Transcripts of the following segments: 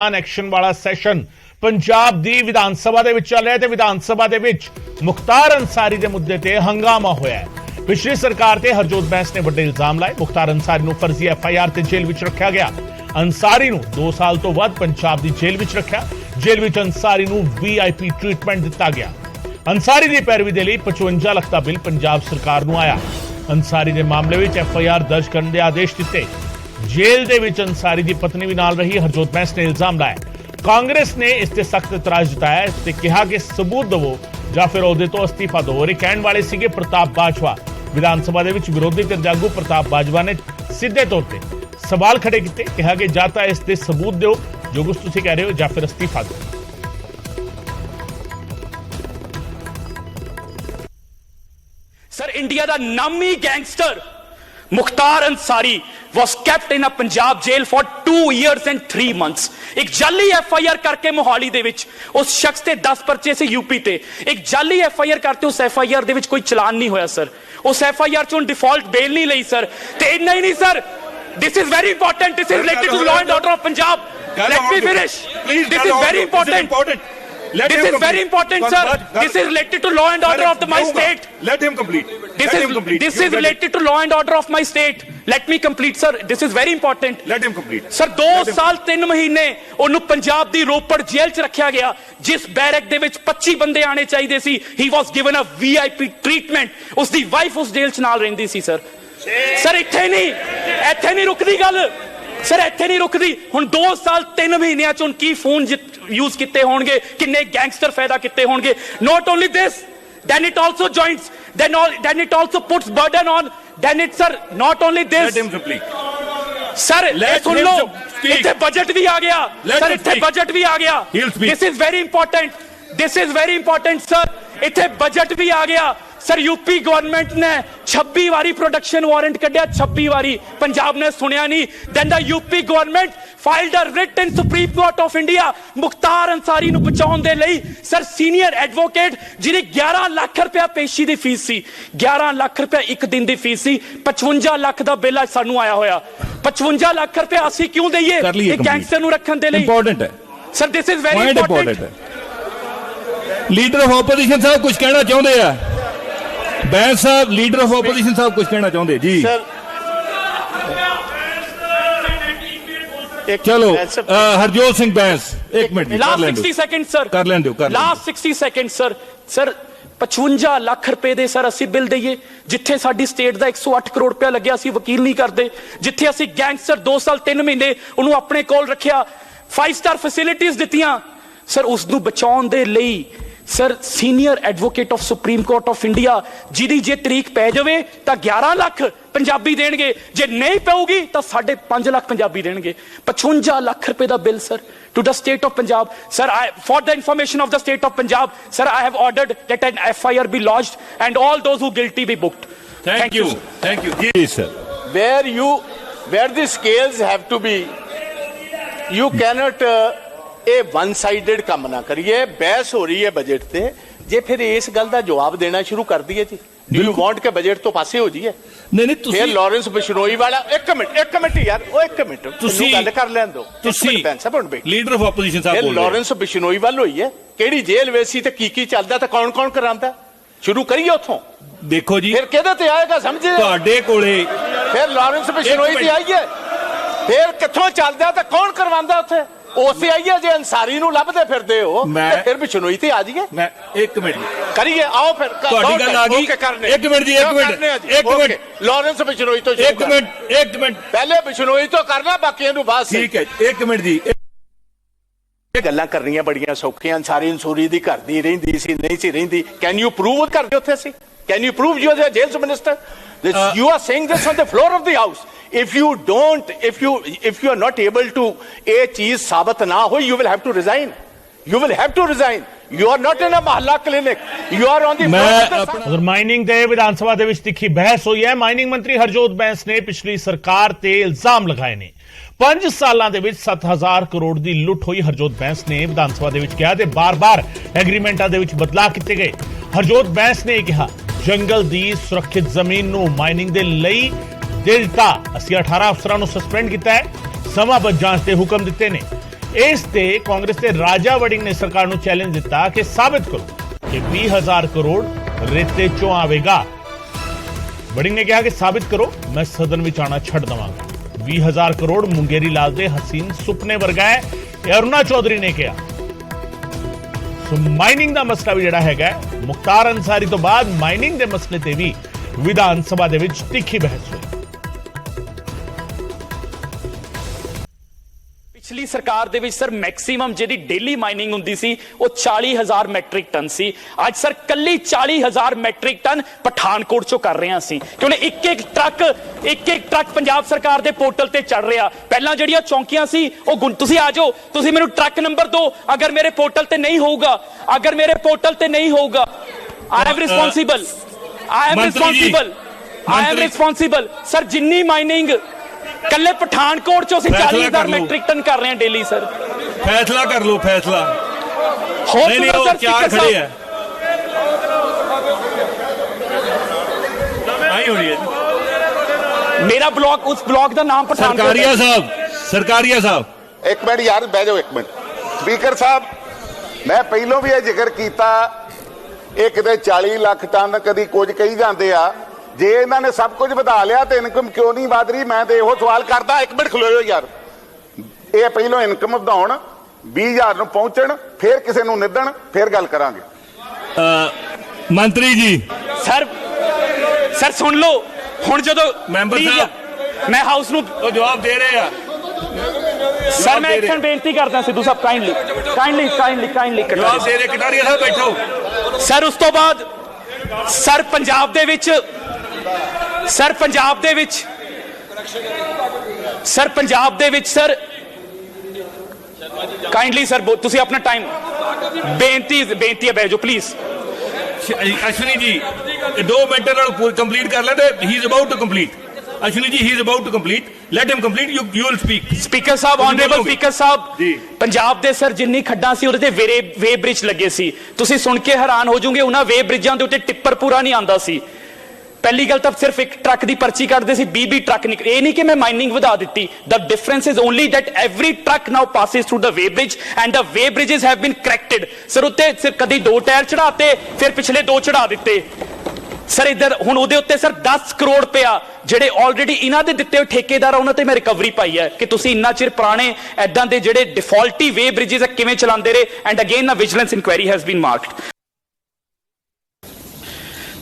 Action वाला session Punjab दी विधान सभा दे विच चल रहा है। विधान सभा दे विच मुख्तार अंसारी दे मुद्दे ते हंगामा होया है। पिछली सरकार ते हरजोत बैंस ने वड्डे इल्जाम लाए। मुख्तार अंसारी नूं फर्जी FIR ते जेल विच रखा गया। अंसारी नूं 2 साल तो वध पंजाब दी जेल विच रखा। जेल विच अंसारी नूं VIP ट्रीटमेंट दिता गया। अंसारी दी पैरवी दे लई 55 लाख दा बिल पंजाब सरकार नूं आया। अंसारी दे मामले विच FIR दर्ज करने दे आदेश दिते। जेल दे विच अंसारी दी पत्नी भी नाल रही। हरजोत बैंस ने इल्जाम लाया। कांग्रेस ने इस ते सख्त इतराज जताया ते कहा कि सबूत दवो जां फिर ओहदे तो अस्तीफा दो। और कहण वाले सीगे प्रताप बाजवा। विधान सभा दे विच विरोधी धिर दे आगू प्रताप बाजवा ने सीधे तौर ते सवाल खड़े कीते। कहा कि जां तां इस ते सबूत दिओ जो कुछ तुसीं कह रहे हो, जां फिर अस्तीफा दो। सर, इंडिया दा नामी gangster Mukhtar Ansari was kept in a Punjab jail for 2 years and 3 months। एक जाली FIR करके मोहाली दे विच उस शख्स ते 10 पर्चे से यूपी ते एक जाली FIR करते उस FIR दे विच कोई चलान नहीं होया सर। उस FIR चों डिफॉल्ट बेल नहीं लई सर। ते इन्ना ही नहीं sir, this is very important, this is related to law and order of Punjab. Let me finish, this is very important. This is very important, sir. This is related to law and order of my state. Let him complete. This is related to law and order of my state. Let me complete, sir. This is very important. Let him complete. Sir, 2 साल 3 महीने ਉਹਨੂੰ ਪੰਜਾਬ ਦੀ ਰੋਪੜ ਜੇਲ੍ਹ 'ਚ ਰੱਖਿਆ ਗਿਆ। ਜਿਸ barrack ਦੇ ਵਿੱਚ 25 ਬੰਦੇ ਆਣੇ ਚਾਹੀਦੇ ਸੀ। He was given a VIP treatment. ਉਸ ਦੀ ਵਾਈਫ ਉਸ ਜੇਲ੍ਹ 'ਚ ਨਾਲ ਰਹਿੰਦੀ ਸੀ ਸਰ। ਸਰ ਇੱਥੇ ਨਹੀਂ ਰੁਕਦੀ ਗੱਲ। ਸਰ ਇੱਥੇ ਨਹੀਂ ਰੁਕਦੀ। ਹੁਣ 2 ਸਾਲ 3 ਮਹੀਨਿਆਂ 'ਚ ਹੁਣ ਕੀ ਫੋਨ यूज किते होंगे, किन्ने गैंगस्टर पैदा किते होंगे। Not only this, then it also joins, then it also puts burden on, then it, sir, not only this, let him speak, sir, सुन लो, इत्थे बजट भी आ गया सर, इत्थे बजट भी आ गया। This is very important, sir, इत्थे budget भी आ गया sir. UP government ने 26 वारी प्रोडक्शन वारंट कढ़िया, 26 वारी। पंजाब ने सुनिया नहीं। Then the UP government filed a writ in Supreme Court of India Mukhtar Ansari नूं बचाउण दे लई। सर, सीनियर एडवोकेट जिहदी 11 लाख रुपया पेशी दी फीस सी, 11 लाख रुपया एक दिन दी फीस सी। 55 लाख दा बिल सानू आया होया। 55 लाख रुपया असीं क्यों दईए एक गैंगस्टर नूं रखण दे लई? इंपॉर्टेंट है sir, this is very important. Leader of opposition साहब कुछ कहना चाहुंदे आ? बैंस साहब, लीडर ऑफ ऑपोजिशन साहब कुछ कहना चाहुंदे जी? सर, चलो हरजोत सिंह बैंस, एक मिनट, लास्ट 60 सेकंड सर, कर लें दो, last 60 second sir. Sir 55 lakh रुपए दे सर ਅਸੀਂ ਬਿੱਲ ਦਈਏ, ਜਿੱਥੇ ਸਾਡੀ ਸਟੇਟ ਦਾ 108 ਕਰੋੜ ਰੁਪਇਆ ਲੱਗਿਆ। ਅਸੀਂ ਵਕੀਲ ਨਹੀਂ ਕਰਦੇ। ਜਿੱਥੇ ਅਸੀਂ ਗੈਂਗਸਟਰ 2 ਸਾਲ 3 ਮਹੀਨੇ ਉਹਨੂੰ ਆਪਣੇ ਕੋਲ ਰੱਖਿਆ, 5 ਸਟਾਰ ਫੈਸਿਲਿਟੀਆਂ ਦਿੱਤੀਆਂ ਸਰ। ਉਸ ਨੂੰ ਬਚਾਉਣ ਦੇ ਲਈ sir senior advocate of supreme court of India ਜਿਹਦੀ ਜੇ ਤਰੀਕ ਪੈ ਜਾਵੇ ਤਾਂ 11 ਲੱਖ ਪੰਜਾਬੀ ਦੇਣਗੇ, ਜੇ ਨਹੀਂ ਪਊਗੀ ਤਾਂ 5.5 ਲੱਖ ਪੰਜਾਬੀ ਦੇਣਗੇ। 55 ਲੱਖ ਰੁਪਏ ਦਾ bill sir to the state of Punjab. Sir, for the information of the state of Punjab, sir, I have ordered that an FIR be lodged and all those who guilty be booked. Thank you. Thank you. Yes, sir. Where the scales have to be, you cannot ਇਹ one sided ਕੰਮ ਨਾ ਕਰੀਏ। ਬਹਿਸ ਹੋ ਰਹੀ ਹੈ budget ਤੇ, ਜੇ ਫਿਰ ਇਸ ਗੱਲ ਦਾ ਜਵਾਬ ਦੇਣਾ ਸ਼ੁਰੂ ਕਰ ਦਈਏ ਜੀ। ਡੂ ਯੂ ਵਾਂਟ ਕਿ ਬਜਟ ਤੋਂ ਪਾਸੇ ਹੋ ਜਾਈਏ? ਨਹੀਂ ਤੁਸੀਂ ਫਿਰ ਲਾਰੈਂਸ ਬਿਸ਼ਨੋਈ ਵਾਲਾ ਇੱਕ ਮਿੰਟ ਯਾਰ, ਉਹ ਇੱਕ ਮਿੰਟ ਤੁਸੀਂ ਗੱਲ ਕਰ ਲੈਣ ਦਿਓ। ਤੁਸੀਂ ਲੀਡਰ ਆਫ ਆਪੋਜੀਸ਼ਨ ਸਾਹਿਬ ਬੋਲ ਰਹੇ ਹੋ। ਲਾਰੈਂਸ ਬਿਸ਼ਨੋਈ ਵੱਲ ਹੋਈ ਹੈ, ਕਿਹੜੀ ਜੇਲ੍ਹ ਵੇਸੀ ਤੇ ਕੀ ਚੱਲਦਾ ਤੇ ਕੌਣ ਕਰਾਂਦਾ? ਸ਼ੁਰੂ ਕਰੀਏ ਉੱਥੋਂ। ਦੇਖੋ ਜੀ, ਫਿਰ ਕਿਹਦੇ ਤੇ ਆਏਗਾ ਸਮਝੇ? ਤੁਹਾਡੇ ਕੋਲੇ ਫਿਰ ਲਾਰੈਂਸ ਬਿਸ਼ਨੋਈ ਦੀ ਆਈਏ, ਫਿਰ ਕਿੱਥੋਂ ਚੱਲਦਾ ਤੇ ਕੌਣ ਕਰਵਾਉਂਦਾ ਉੱਥੇ? ਉਸੇ ਆਈਏ ਜੇ ਅੰਸਾਰੀ ਨੂੰ ਲੱਭਦੇ ਫਿਰਦੇ ਹੋ ਤੇ ਫਿਰ ਬਿਸ਼ਨੋਈ ਤੇ ਆ ਜਾਈਏ। ਮੈਂ ਇੱਕ ਮਿੰਟ ਕਰੀਏ, ਆਓ ਫਿਰ ਤੁਹਾਡੀ ਗੱਲ ਆ ਗਈ। ਇੱਕ ਮਿੰਟ ਜੀ, ਇੱਕ ਮਿੰਟ ਲਾਰੈਂਸ ਬਿਸ਼ਨੋਈ ਤੋਂ ਇੱਕ ਮਿੰਟ ਪਹਿਲੇ ਬਿਸ਼ਨੋਈ ਤੋਂ ਕਰਨਾ, ਬਾਕੀਆਂ ਨੂੰ ਬਾਅਦ। ਠੀਕ ਹੈ, ਇੱਕ ਮਿੰਟ ਜੀ। ਇਹ ਗੱਲਾਂ ਕਰਨੀਆਂ ਬੜੀਆਂ ਸੌਖੀਆਂ। ਅੰਸਾਰੀ ਅੰਸੂਰੀ ਦੀ ਘਰ ਦੀ ਰਹਿੰਦੀ ਸੀ, ਨਹੀਂ ਸੀ ਰਹਿੰਦੀ? ਕੈਨ ਯੂ ਪ੍ਰੂਵ ਕਰਦੇ ਉੱਥੇ ਸੀ? Can you prove you are jail minister? You are saying this on the floor of the house. if you are not able to a cheez sabat na ho, you will have to resign. You are not in a mahalla clinic, you are on the अगर mining दे विधान सभा दे विच तिखी बहस हुई है। Mining मंत्री हरजोत बैंस ने पिछली सरकार ते इल्जाम लगाए ने। 5 सालां दे विच 7000 करोड़ दी लुट हुई। हरजोत बैंस ने विधान सभा दे विच कहा ते बार-बार एग्रीमेंटां दे विच बदलाव कीते गए। हरजोत बैंस ने कहा जंगल दी सुरक्षित जमीन नूं माइनिंग दे लई दे दिता। ਅਸੀਂ 18 ਅਫਸਰਾਂ ਨੂੰ ਸਸਪੈਂਡ ਕੀਤਾ ਹੈ। ਸਮਾਂ ਬਚ ਜਾਂਚ ਦੇ ਹੁਕਮ ਦਿੱਤੇ ਨੇ। ਇਸ ਤੇ ਕਾਂਗਰਸ ਦੇ ਰਾਜਾ ਵੜਿੰਗ ਨੇ ਸਰਕਾਰ ਨੂੰ ਚੈਲੰਜ ਦਿੱਤਾ ਕਿ ਸਾਬਿਤ ਕਰੋ ਕਿ 20,000 ਕਰੋੜ ਰੇਤੇ ਚੋਂ ਆਵੇਗਾ। ਵੜਿੰਗ ਨੇ ਕਿਹਾ ਕਿ ਸਾਬਿਤ ਕਰੋ, ਮੈਂ ਸਦਨ ਵਿੱਚ ਆਣਾ ਛੱਡ ਦਵਾਂਗਾ। 20,000 ਕਰੋੜ ਮੁੰਗੇਰੀ ਲਾਲ ਦੇ ਹਸੀਨ ਸੁਪਨੇ ਵਰਗਾ ਹੈ, ਇਹ ਅਰੁਣਾ ਚੌਧਰੀ ਨੇ ਕਿਹਾ। ਸੋ ਮਾਈਨਿੰਗ ਦਾ ਮਸਲਾ ਵੀ ਜਿਹੜਾ ਹੈਗਾ, ਮੁਖਤਾਰ ਅੰਸਾਰੀ ਤੋਂ ਬਾਅਦ ਮਾਈਨਿੰਗ ਦੇ ਮਸਲੇ ਤੇ ਵੀ ਵਿਧਾਨ ਸਭਾ ਦੇ ਵਿੱਚ ਤਿੱਖੀ ਬਹਿਸ ਹੋਈ। ਪਿਛਲੀ ਸਰਕਾਰ ਦੇ ਵਿੱਚ ਸਰ ਮੈਕਸਿਮਮ ਜਿਹੜੀ ਡੇਲੀ ਮਾਈਨਿੰਗ ਹੁੰਦੀ ਸੀ ਉਹ 40,000 ਮੈਟ੍ਰਿਕ ਟਨ ਸੀ। ਅੱਜ ਸਰ ਕੱਲੀ 40,000 ਮੈਟ੍ਰਿਕ ਟਨ ਪਠਾਨਕੋਟ ਚੋਂ ਕਰ ਰਹੇ ਹਾਂ ਅਸੀਂ, ਕਿਉਂਕਿ ਇੱਕ ਇੱਕ ਟਰੱਕ ਪੰਜਾਬ ਸਰਕਾਰ ਦੇ ਪੋਰਟਲ ਤੇ ਚੜ ਰਿਹਾ। ਪਹਿਲਾਂ ਜਿਹੜੀਆਂ ਚੌਂਕੀਆਂ ਸੀ ਉਹ ਤੁਸੀਂ ਆ ਜਾਓ, ਤੁਸੀਂ ਮੈਨੂੰ ਟਰੱਕ ਨੰਬਰ ਦਿਓ, ਅਗਰ ਮੇਰੇ ਪੋਰਟਲ ਤੇ ਨਹੀਂ ਹੋਊਗਾ I am responsible ਸਰ। ਜਿੰਨੀ ਮਾਈਨਿੰਗ ਕੱਲੇ ਪਠਾਨਕੋਟ ਚੋਂ ਅਸੀਂ 40,000 ਮੈਟ੍ਰਿਕ ਟਨ ਕਰ ਰਹੇ ਹਾਂ ਡੇਲੀ ਸਰ। ਫੈਸਲਾ ਕਰ ਲਓ, ਫੈਸਲਾ। ਹੋਰ ਨਹੀਂ ਸਰ ਚਾਰ ਖੜੇ ਆ, ਆਈ ਹੋਣੀ ਹੈ ਮੇਰਾ ਬਲਾਕ, ਉਸ ਬਲਾਕ ਦਾ ਨਾਮ ਪਠਾਨਕੋਟ। ਸਰਕਾਰੀਆ ਸਾਹਿਬ ਇੱਕ ਮਿੰਟ ਯਾਰ, ਬਹਿ ਜਾਓ ਇੱਕ ਮਿੰਟ। ਸਪੀਕਰ ਸਾਹਿਬ, ਮੈਂ ਪਹਿਲੋਂ ਵੀ ਇਹ ਜ਼ਿਕਰ ਕੀਤਾ, ਇਹ ਕਿਤੇ 40 ਲੱਖ ਟਨ ਕਦੀ ਕੁਝ ਕਹੀ ਜਾਂਦੇ ਆ। ਜੇ ਇਹਨਾਂ ਨੇ ਸਭ ਕੁਝ ਵਧਾ ਲਿਆ ਤੇ ਇਨਕਮ ਕਿਉਂ ਨਹੀਂ ਵਧ ਰਹੀ? ਮੈਂ ਤੇ ਇਹੋ ਸਵਾਲ ਕਰਦਾ। ਇੱਕ ਮਿੰਟ ਖਲੋਇਓ ਯਾਰ। ਇਹ ਪਹਿਲੋਂ ਇਨਕਮ ਵਧਾਉਣ, 20,000 ਨੂੰ ਪਹੁੰਚਣ, ਫਿਰ ਕਿਸੇ ਨੂੰ ਨਿੱਦਣ, ਫਿਰ ਗੱਲ ਕਰਾਂਗੇ। ਮੰਤਰੀ ਜੀ ਸਰ ਸੁਣ ਲਓ ਹੁਣ, ਜਦੋਂ ਮੈਂਬਰ ਸਾਹਿਬ ਮੈਂ ਹਾਊਸ ਨੂੰ ਉਹ ਜਵਾਬ ਦੇ ਰਹੇ ਆ ਸਰ, ਮੈਂ ਇੱਕ ਬੇਨਤੀ ਕਰਦਾ ਸਿੱਧੂ ਸਾਹਿਬ, ਕਾਈਂਡਲੀ ਜਵਾਬ ਦੇ ਰਹੇ। ਕਟਾਰੀਆ ਸਾਹਿਬ ਬੈਠੋ ਸਰ। ਉਸ ਤੋਂ ਬਾਅਦ ਸਰ ਪੰਜਾਬ ਦੇ ਵਿੱਚ ਸਰ ਕਾਈਂਡਲੀ ਸਰ ਤੁਸੀਂ ਆਪਣਾ ਟਾਈਮ, ਬੇਨਤੀ ਹੈ, ਬਹਿ ਜਾਓ ਪਲੀਜ਼। ਅਸ਼ਵਨੀ ਜੀ 2 ਮਿੰਟਾਂ ਨਾਲ ਕੰਪਲੀਟ ਕਰ ਲੈ ਤੇ he is about to complete. Ashwani ji he is about to complete, let him complete, you will speak. Speaker Sahib, honourable speaker Sahib, Punjab ਦੇ ਸਰ ਜਿੰਨੀ ਖੱਡਾਂ ਸੀ ਉਹਦੇ ਤੇ ਵੇ ਬ੍ਰਿਜ ਲੱਗੇ ਸੀ। ਤੁਸੀਂ ਸੁਣ ਕੇ ਹੈਰਾਨ ਹੋ ਜਾਓਗੇ, ਉਹਨਾਂ ਵੇ ਬ੍ਰਿਜਾਂ ਦੇ ਉੱਤੇ ਟਿੱਪਰ ਪੂਰਾ ਨਹੀਂ ਆਉਂਦਾ ਸੀ। ਪਹਿਲੀ ਗੱਲ ਤਾਂ ਸਿਰਫ ਇੱਕ ਟਰੱਕ ਦੀ ਪਰਚੀ ਕੱਢਦੇ ਸੀ, 20 ਟਰੱਕ ਨਿਕਲੇ। ਇਹ ਨਹੀਂ ਕਿ ਮੈਂ ਮਾਈਨਿੰਗ ਵਧਾ ਦਿੱਤੀ। The difference is only that every truck now passes through the weigh bridge and the weigh bridges have been corrected. ਸਰ ਉੱਤੇ ਸਿਰ ਕਦੀ 2 ਟਾਇਰ ਚੜਾਤੇ, ਫਿਰ ਪਿਛਲੇ 2 ਚੜਾ ਦਿੱਤੇ ਸਰ। ਇੱਧਰ ਹੁਣ ਉਹਦੇ ਉੱਤੇ ਸਰ 10 ਕਰੋੜ ਰੁਪਇਆ ਜਿਹੜੇ ਆਲਰੇਡੀ ਇਹਨਾਂ ਦੇ ਦਿੱਤੇ ਹੋਏ ਠੇਕੇਦਾਰ, ਉਹਨਾਂ ਤੇ ਮੈਂ ਰਿਕਵਰੀ ਪਾਈ ਹੈ ਕਿ ਤੁਸੀਂ ਇੰਨਾ ਚਿਰ ਪੁਰਾਣੇ ਐਦਾਂ ਦੇ ਜਿਹੜੇ ਡਿਫਾਲਟੀ ਵੇ ਬ੍ਰਿਜਸ ਕਿਵੇਂ ਚਲਾਉਂਦੇ ਰਹੇ। And again a vigilance inquiry has been marked.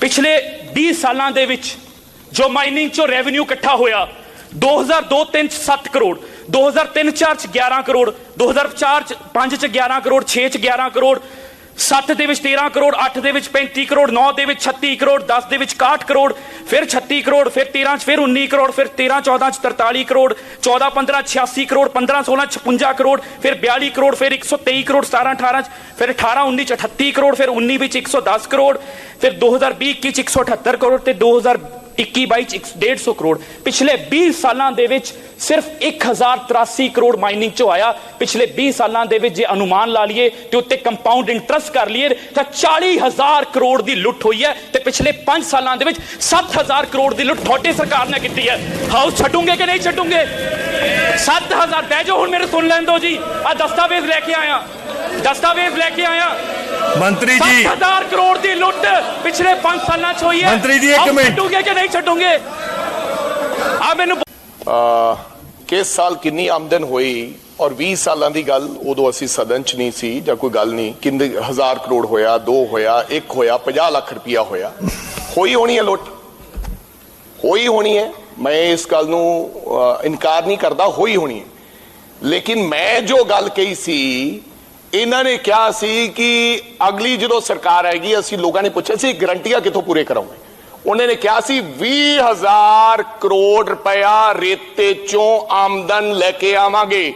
ਪਿਛਲੇ 20 ਸਾਲਾਂ ਦੇ ਵਿੱਚ ਜੋ ਮਾਈਨਿੰਗ ਚੋਂ ਰੈਵਨਿਊ ਇਕੱਠਾ ਹੋਇਆ, 2002-03 ਚ 7 ਕਰੋੜ, 2003-04 ਚ 11 ਕਰੋੜ, 2004-05 ਚ 11 ਕਰੋੜ, 6 ਚ 11 ਕਰੋੜ, 7 ਦੇ ਵਿੱਚ 13 ਕਰੋੜ, 8 ਦੇ ਵਿੱਚ 35 ਕਰੋੜ, 9 ਦੇ ਵਿੱਚ 36 ਕਰੋੜ, 10 ਦੇ ਵਿੱਚ 61 ਕਰੋੜ, ਫਿਰ 36 ਕਰੋੜ, ਫਿਰ 13 ਚ ਫਿਰ 19 ਕਰੋੜ, ਫਿਰ 13-14 ਚ 43 ਕਰੋੜ, 14-15 86 ਕਰੋੜ, 15-16 56 ਕਰੋੜ, ਫਿਰ 42 ਕਰੋੜ, ਫਿਰ 123 ਕਰੋੜ, 17-18 ਚ ਫਿਰ 18-19 ਚ 38 ਕਰੋੜ, ਫਿਰ 19 ਵਿੱਚ 110 ਕਰੋੜ, ਫਿਰ 2020-21 ਚ 178 ਕਰੋੜ ਤੇ 2021-22 ਚ 150 ਕਰੋੜ। ਪਿਛਲੇ 20 ਸਾਲਾਂ ਦੇ ਵਿੱਚ ਸਿਰਫ 1083 ਕਰੋੜ ਮਾਈਨਿੰਗ ਚੋਂ ਆਇਆ। ਪਿਛਲੇ 20 ਸਾਲਾਂ ਦੇ ਵਿੱਚ ਜੇ ਅਨੁਮਾਨ ਲਾ ਲਈਏ ਤੇ ਉੱਤੇ ਕੰਪਾਊਂਡ ਇੰਟਰਸਟ ਕਰ ਲਈਏ ਤਾਂ 40,000 ਕਰੋੜ ਦੀ ਲੁੱਟ ਹੋਈ ਹੈ। ਤੇ ਪਿਛਲੇ 5 ਸਾਲਾਂ ਦੇ ਵਿੱਚ 7,000 ਕਰੋੜ ਦੀ ਲੁੱਟ ਤੁਹਾਡੀ ਸਰਕਾਰ ਨੇ ਕੀਤੀ ਹੈ। ਹਾਊਸ ਛੱਡੂਗੇ ਕਿ ਨਹੀਂ ਛੱਡੂਗੇ? 7,000 ਬਹਿ ਜਾਓ, ਹੁਣ ਮੇਰੇ ਸੁਣ ਲੈਣ ਦਿਓ ਜੀ। ਆ ਦਸਤਾਵੇਜ਼ ਲੈ ਕੇ ਆਇਆ ਮੰਤਰੀ ਜੀ। 7,000 ਕਰੋੜ ਦੀ ਲੁੱਟ ਪਿਛਲੇ 5 ਸਾਲਾਂ ਚ ਹੋਈ ਹੈ। ਮੰਤਰੀ ਜੀ ਇੱਕ ਮਿੰਟ, ਛੱਡੂਗੇ ਕਿ ਨਹੀਂ ਛੱਡੂਗੇ? ਆ ਮੈਨੂੰ ਕਿਸ ਸਾਲ ਕਿੰਨੀ ਆਮਦਨ ਹੋਈ ਔਰ 20 ਸਾਲਾਂ ਦੀ ਗੱਲ ਉਦੋਂ ਅਸੀਂ ਸਦਨ ਚ ਨਹੀਂ ਸੀ ਜਾਂ ਕੋਈ ਗੱਲ ਨਹੀਂ। ਕਿੰਨੇ 1000 ਕਰੋੜ ਹੋਇਆ, 2 ਹੋਇਆ, 1 ਹੋਇਆ, 50 ਲੱਖ ਰੁਪਇਆ ਹੋਇਆ। ਹੋਈ ਹੋਣੀ ਹੈ ਲੁੱਟ, ਹੋਈ ਹੋਣੀ ਹੈ। ਮੈਂ ਇਸ ਗੱਲ ਨੂੰ ਇਨਕਾਰ ਨਹੀਂ ਕਰਦਾ, ਹੋਈ ਹੋਣੀ ਹੈ। ਲੇਕਿਨ ਮੈਂ ਜੋ ਗੱਲ ਕਹੀ ਸੀ, ਇਹਨਾਂ ਨੇ ਕਿਹਾ ਸੀ ਕਿ ਅਗਲੀ ਜਦੋਂ ਸਰਕਾਰ ਆਏਗੀ, ਅਸੀਂ ਲੋਕਾਂ ਨੇ ਪੁੱਛਿਆ ਸੀ ਗਰੰਟੀਆਂ ਕਿੱਥੋਂ ਪੂਰੇ ਕਰਾਉਂਗੇ। ਉਹਨਾਂ ਨੇ ਕਿਹਾ ਸੀ 20,000 ਕਰੋੜ ਰੁਪਇਆ ਰੇਤੇ ਚੋਂ ਆਮਦਨ ਲੈ ਕੇ ਆਵਾਂਗੇ।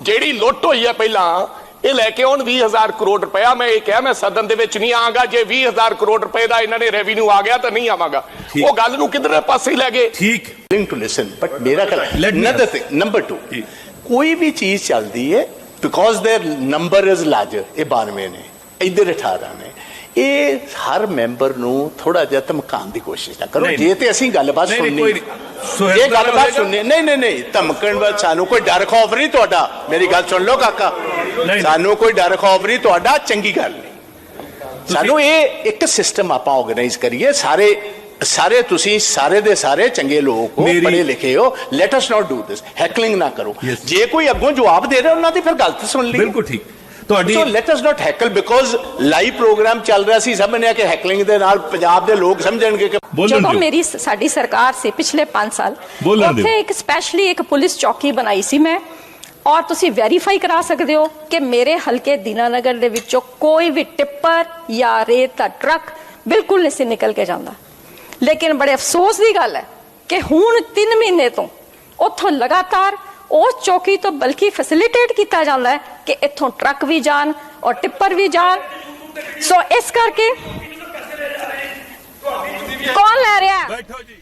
ਜਿਹੜੀ ਲੁੱਟ ਹੋਈ ਹੈ ਪਹਿਲਾਂ, ਇਹ ਲੈ ਕੇ ਆਉਣ 20,000 ਕਰੋੜ ਰੁਪਇਆ। ਮੈਂ ਇਹ ਕਿਹਾ ਮੈਂ ਸਦਨ ਦੇ ਵਿੱਚ ਨਹੀਂ ਆਵਾਂਗਾ ਜੇ 20,000 ਕਰੋੜ ਰੁਪਏ ਦਾ ਇਹਨਾਂ ਨੇ ਰੈਵਨਿਊ ਆ ਗਿਆ ਤਾਂ ਨਹੀਂ ਆਵਾਂਗਾ। ਉਹ ਗੱਲ ਨੂੰ ਕਿਧਰੇ ਪਾਸੇ ਹੀ ਲੈ ਗਏ। ਠੀਕ to listen, but मेरा another thing, number 2, कोई भी चीज चलती है because their number is larger, ये 92 ने ਇੱਧਰ 18 ਨੇ। ਇਹ ਹਰ ਮੈਂਬਰ ਨੂੰ ਥੋੜਾ ਜਿਹਾ ਧਮਕਾਉਣ ਦੀ ਕੋਸ਼ਿਸ਼ ਨਾ ਕਰੋ। ਨਹੀਂ, ਜੇ ਤੇ ਅਸੀਂ ਗੱਲਬਾਤ ਨਹੀਂ, ਸੁਣਨੀ, ਕੋਈ ਨਹੀਂ। ਸੁਹੇਲ ਇਹ ਗੱਲਬਾਤ ਹੋਏਗਾ। ਸੁਣਨੀ, ਨਹੀਂ ਧਮਕਣ ਵਾਲ ਸਾਨੂੰ ਕੋਈ ਡਰ ਖੌਫ ਨਹੀਂ ਤੁਹਾਡਾ। ਮੇਰੀ ਗੱਲ ਸੁਣ ਲਓ ਕਾਕਾ, ਨਹੀਂ। ਸਾਨੂੰ ਕੋਈ ਡਰ ਖੌਫ ਨਹੀਂ ਤੁਹਾਡਾ, ਚੰਗੀ ਗੱਲ ਨਹੀਂ। ਸਾਨੂੰ ਇਹ ਇੱਕ ਸਿਸਟਮ ਆਪਾਂ ਆਰਗੇਨਾਈਜ਼ ਕਰੀਏ, ਸਾਰੇ ਤੁਸੀਂ ਸਾਰੇ ਦੇ ਸਾਰੇ ਚੰਗੇ ਲੋਕ ਹੋ, ਪੜ੍ਹੇ ਲਿਖੇ ਹੋ, light us not do this, ਹੈਕਲਿੰਗ ਨਾ ਕਰੋ। Yes. ਜੇ ਕੋਈ ਅੱਗੋਂ ਜਵਾਬ ਦੇ ਰਿਹਾ ਉਹਨਾਂ ਦੀ ਫਿਰ ਗੱਲ ਤਾਂ ਸੁਣ ਲਈ। ਬਿਲਕੁਲ ਠੀਕ ਤੁਹਾਡੀ so let us not heckle, because live programme ਚੱਲ ਰਿਹਾ ਸੀ, ਸਮਝਿਆ ਕਿ ਹੈਕਲਿੰਗ ਦੇ ਨਾਲ ਪੰਜਾਬ ਦੇ ਲੋਕ ਸਮਝਣਗੇ ਕਿ ਬੋਲਣ ਜਦੋਂ ਦਿਓ। ਸਾਡੀ ਸਰਕਾਰ ਸੀ ਪਿਛਲੇ 5 ਸਾਲ, ਬੋਲਣ ਦਿਓ। ਉੱਥੇ ਇੱਕ ਸਪੈਸ਼ਲੀ ਇੱਕ ਪੁਲਿਸ ਚੌਕੀ ਬਣਾਈ ਸੀ ਮੈਂ, ਔਰ ਤੁਸੀਂ ਵੈਰੀਫਾਈ ਕਰਾ ਸਕਦੇ ਹੋ ਕਿ ਮੇਰੇ ਹਲਕੇ ਦੀਨਾਨਗਰ ਦੇ ਵਿੱਚੋਂ ਕੋਈ ਵੀ ਟਿੱਪਰ ਜਾਂ ਰੇਤ ਦਾ ਟਰੱਕ ਬਿਲਕੁਲ ਨਹੀਂ ਸੀ ਨਿਕਲ ਕੇ ਜਾਂਦਾ। ਲੇਕਿਨ ਬੜੇ ਅਫਸੋਸ ਦੀ ਗੱਲ ਹੈ ਕਿ ਹੁਣ 3 ਮਹੀਨੇ ਤੋਂ ਉੱਥੋਂ ਲਗਾਤਾਰ ਉਸ ਚੌਕੀ ਤੋਂ ਬਲਕਿ ਫੈਸਿਲਿਟੇਟ ਕੀਤਾ ਜਾਂਦਾ ਹੈ ਕਿ ਇੱਥੋਂ ਟਰੱਕ ਵੀ ਜਾਣ ਔਰ ਟਿੱਪਰ ਵੀ ਜਾਣ। ਸੋ ਇਸ ਕਰਕੇ ਕੌਣ ਲੈ ਰਿਹਾ ਹੈ? ਬੈਠੋ ਜੀ।